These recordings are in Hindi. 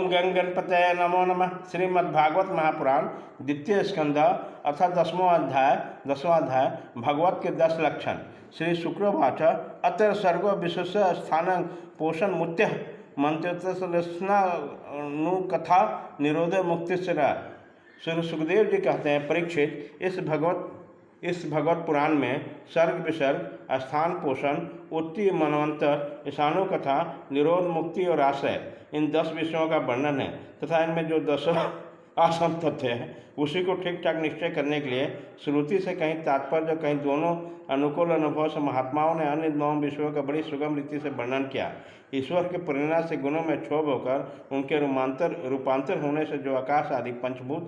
ओम गंग गणपतये नमो नमः। श्रीमद्भागवत महापुराण द्वितीय स्कंध अथ दसवां अध्याय भगवत के 10 लक्षण। श्री शुक्रोवाच अत्र सर्गो विश्व स्थान पोषण मुत्य मंत्रोत्सनुकथा निरोध मुक्ति से। श्री सुखदेव जी कहते हैं, परीक्षित, इस भगवत पुराण में सर्ग विसर्ग, स्थान पोषण, उत्ति, मनवंतर, ईशानु कथा, निरोध मुक्ति और आश्रय, इन 10 विषयों का वर्णन है तथा इनमें जो 10 आसम तथ्य है उसी को ठीक ठाक निश्चय करने के लिए श्रुति से कहीं तात्पर्य कहीं दोनों अनुकूल अनुभव से महात्माओं ने अन्य 9 विषयों का बड़ी सुगम रीति से वर्णन किया। ईश्वर के प्रेरणा से गुणों में क्षोभ होकर उनके रूपांतर होने से जो आकाश आदि पंचभूत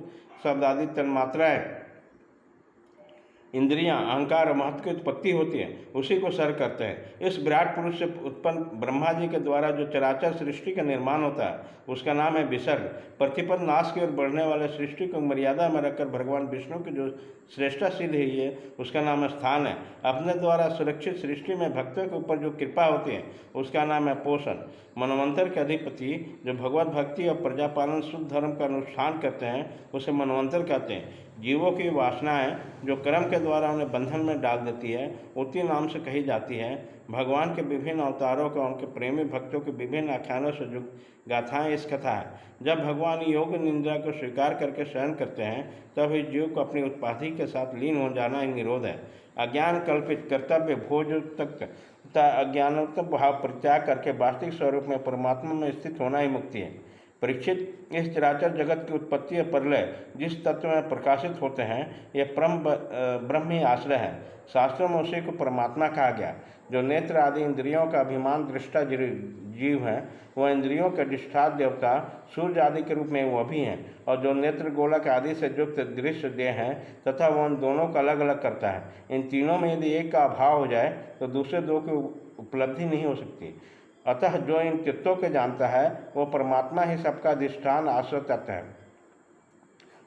शब्द आदि तन्मात्राएं, इंद्रियां, अहंकार और महत्व की उत्पत्ति होती है, उसी को सर करते हैं। इस विराट पुरुष से उत्पन्न ब्रह्मा जी के द्वारा जो चराचर सृष्टि का निर्माण होता है उसका नाम है विसर्ग। प्रतिपद नाश की ओर बढ़ने वाले सृष्टि को मर्यादा में रखकर भगवान विष्णु की जो श्रेष्ठता सिद्ध हुई है उसका नाम स्थान है। अपने द्वारा सुरक्षित सृष्टि में भक्तों के ऊपर जो कृपा होती है उसका नाम है पोषण। मनवंतर के अधिपति जो भगवत भक्ति और प्रजापालन शुद्ध धर्म का अनुष्ठान करते हैं उसे मनवंतर कहते हैं। जीवों की वासनाएं जो कर्म के द्वारा उन्हें बंधन में डाल देती है उसी नाम से कही जाती है। भगवान के विभिन्न अवतारों का उनके प्रेमी भक्तों के विभिन्न आख्यानों से जो गाथाएं इस कथा है। जब भगवान योग निंदा को स्वीकार करके सहन करते हैं तब इस जीव को अपनी उत्पादि के साथ लीन हो जाना ही निरोध है। अज्ञान कल्पित कर्तव्य भोज तक तथा अज्ञानोत्तम भाव परित्याग करके वास्तविक स्वरूप में परमात्मा में स्थित होना ही मुक्ति है। परीक्षित, इस चराचर जगत की उत्पत्ति और प्रलय जिस तत्व में प्रकाशित होते हैं यह ब्रह्म ही आश्रय है। शास्त्रों में उसी को परमात्मा कहा गया। जो नेत्र आदि इंद्रियों का अभिमान दृष्टा जीव है वह इंद्रियों के अधिष्ठान देवता सूर्य आदि के रूप में वह भी हैं, और जो नेत्र गोलक आदि से युक्त दृश्य देह हैं तथा वह उन दोनों का अलग अलग करता है। इन तीनों में यदि एक का अभाव हो जाए तो दूसरे दो की उपलब्धि नहीं हो सकती। अतः जो इन तत्वों को जानता है वो परमात्मा ही सबका अधिष्ठान आश्रय तत्व है,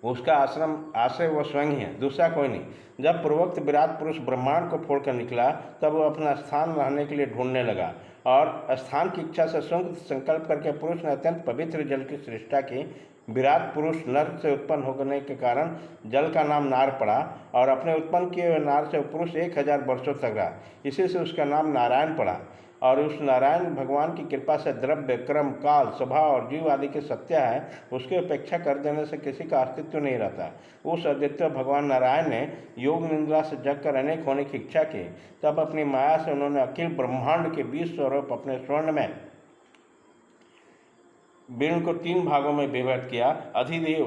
उसका आश्रय वो स्वयं ही है, दूसरा कोई नहीं। जब पूर्वोक्त विराट पुरुष ब्रह्मांड को फोड़कर निकला तब वो अपना स्थान रहने के लिए ढूंढने लगा, और स्थान की इच्छा से स्वयं संकल्प करके पुरुष ने अत्यंत पवित्र जल की सृष्टा की। विराट पुरुष नर से उत्पन्न होने के कारण जल का नाम नार पड़ा, और अपने उत्पन्न किए हुए नार से पुरुष 1000 वर्षों तक रहा, इसी से उसका नाम नारायण पड़ा। और उस नारायण भगवान की कृपा से द्रव्य, क्रम, काल, स्वभाव और जीव आदि की सत्या है, उसकी उपेक्षा कर देने से किसी का अस्तित्व नहीं रहता। उस अद्वितीय भगवान नारायण ने योग निंद्रा से जग कर अनेक होने की इच्छा की। तब अपनी माया से उन्होंने अखिल ब्रह्मांड के 20 स्वरूप अपने स्वर्ण में विण को 3 भागों में विभक्त किया, अधिदेव,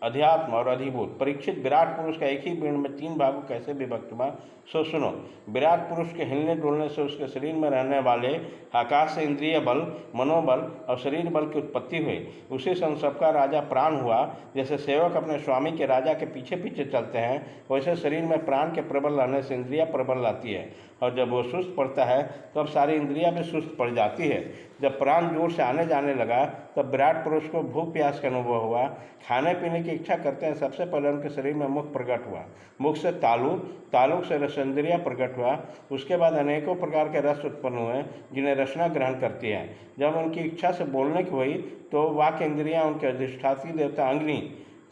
अध्यात्म और अधिभूत। परीक्षित, विराट पुरुष का एक ही विण में 3 भागों कैसे विभक्त हुआ सो सुनो। विराट पुरुष के हिलने डुलने से उसके शरीर में रहने वाले आकाश से इंद्रिय बल, मनोबल और शरीर बल की उत्पत्ति हुई। उसी से उन सबका राजा प्राण हुआ। जैसे सेवक अपने स्वामी के राजा के पीछे पीछे चलते हैं वैसे शरीर में प्राण के प्रबल रहने से इंद्रिया प्रबल रहती है, और जब वो सुस्त पड़ता है तब सारी इंद्रियां भी सुस्त पड़ जाती है। जब प्राण जोर से आने जाने लगा तब विराट पुरुष को भूख प्यास का अनुभव हुआ। खाने पीने की इच्छा करते हैं सबसे पहले उनके शरीर में मुख प्रकट हुआ। मुख से तालुक से रसेंद्रिया प्रकट हुआ। उसके बाद अनेकों प्रकार के रस उत्पन्न हुए जिन्हें रसना ग्रहण करती है। जब उनकी इच्छा से बोलने की हुई तो वाक्य इंद्रियां, उनके अधिष्ठात्री देवता अग्नि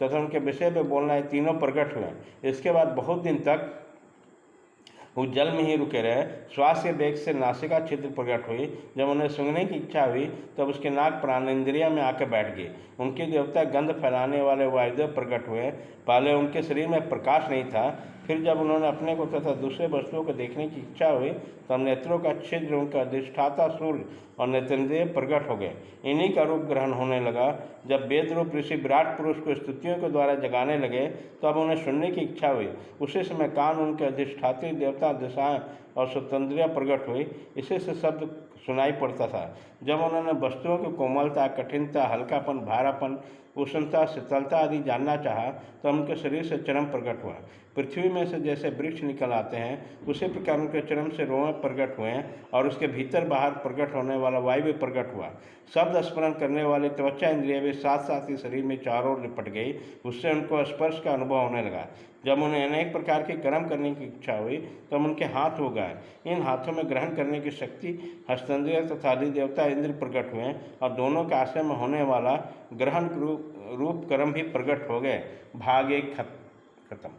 तथा उनके विषय में बोलना, ये तीनों प्रकट हुए। इसके बाद बहुत दिन तक वो जल में ही रुके रहे। श्वास के वेग से नासिका छिद्र प्रकट हुई। जब उन्हें सूंघने की इच्छा हुई तब उसके नाक प्राणेंद्रिया में आकर बैठ गई। उनके देवता गंध फैलाने वाले वायुदेव प्रकट हुए। पहले उनके शरीर में प्रकाश नहीं था, फिर जब उन्होंने अपने को तथा दूसरे वस्तुओं को देखने की इच्छा हुई तब नेत्रों का छिद्र, उनका अधिष्ठाता सूर्य और नेत्रेंद्रिय प्रकट हो गए। इन्हीं का रूप ग्रहण होने लगा। जब वेद रूप ऋषि विराट पुरुष को स्तुतियों के द्वारा जगाने लगे तब उन्हें सुनने की इच्छा हुई। उसी समय कान, उनके अधिष्ठात्री देवता, दिशाएं और स्वतंत्रिया प्रकट हुई। इसी से शब्द सुनाई पड़ता था। जब उन्होंने वस्तुओं की कोमलता, कठिनता, हल्कापन, भारापन, उष्णता, शीतलता आदि जानना चाहा तो उनके शरीर से चरम प्रकट हुआ। पृथ्वी में से जैसे वृक्ष निकल आते हैं उसी प्रकार उनके चरम से रोम प्रकट हुए हैं, और उसके भीतर बाहर प्रकट होने वाला वायु भी प्रकट हुआ। शब्द स्मरण करने वाली त्वचा इंद्रिय भी साथ साथ ही शरीर में चारों ओर लिपट गई। उससे उनको स्पर्श का अनुभव होने लगा। जब उन्हें अनेक प्रकार के कर्म करने की इच्छा हुई तब उनके हाथ हो गए। इन हाथों में ग्रहण करने की शक्ति हस्तंद्रिय तथा अधिदेवता इंद्र प्रकट हुए और दोनों के आश्रय में होने वाला ग्रहण रूप कर्म भी प्रकट हो गए। भाग 1 खत्म।